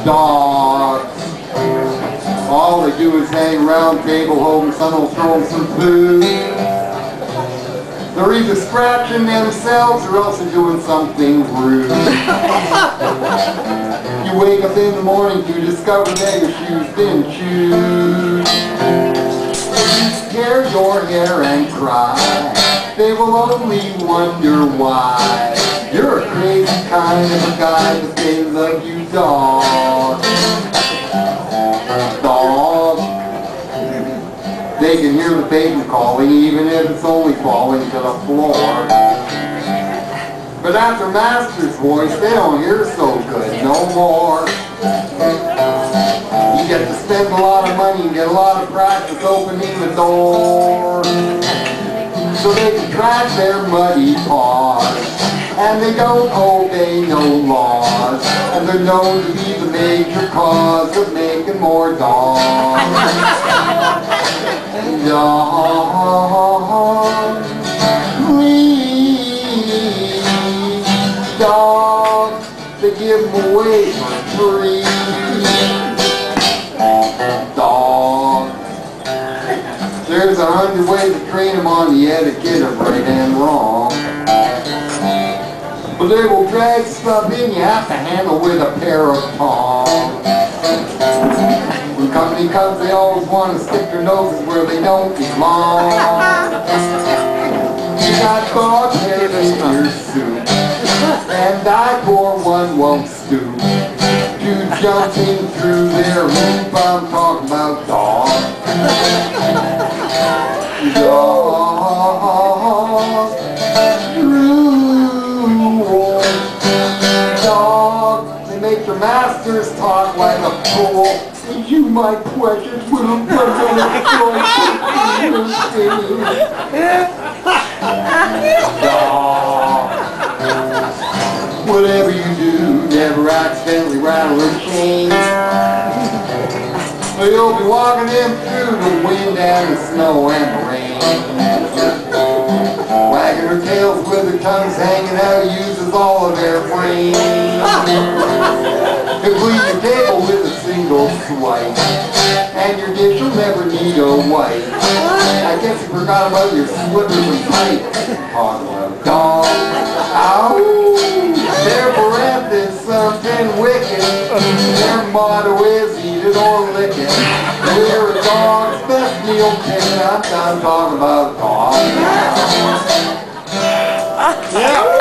Dogs. All they do is hang around table, hoping someone will throw them some food. They're either scratching themselves or else they're doing something rude. You wake up in the morning to discover that your shoes been chewed. Tear your hair and cry. They will only wonder why. You're a crazy kind of a guy, but they love you, dog. Dog. They can hear the baby calling, even if it's only falling to the floor. But after master's voice, they don't hear so good no more. You get to spend a lot of money and get a lot of practice opening the door. So they can track their muddy paws. And they don't obey no laws. And they're known to be the major cause of making more dogs. Dogs, please. Dogs, they give them away for free. Dogs. There's 100 ways to train them on the etiquette of right and wrong. But they will drag stuff in you have to handle with a pair of tongs. When company comes, they always want to stick their noses where they don't belong. You got dog hair in your soup, and I for one won't stoop to jumping through their hoop. I'm talking about dogs. Dogs, dogs, they make their masters talk like a fool. You, my precious little brother, whatever you do, never accidentally rattle her chains. Or you'll be walking them through the wind and the snow and the rain. Wagging her tails with her tongues hanging out, uses all of their brains. He'll clean your table with a single swipe, and your dish will never need a wipe. I guess you forgot about your slippers and pipes. Talk about dogs. Ow! Their breath is something wicked. Their motto is eat it or lick it. They're a dog's best meal ticket. I'm talking about dogs. Yeah.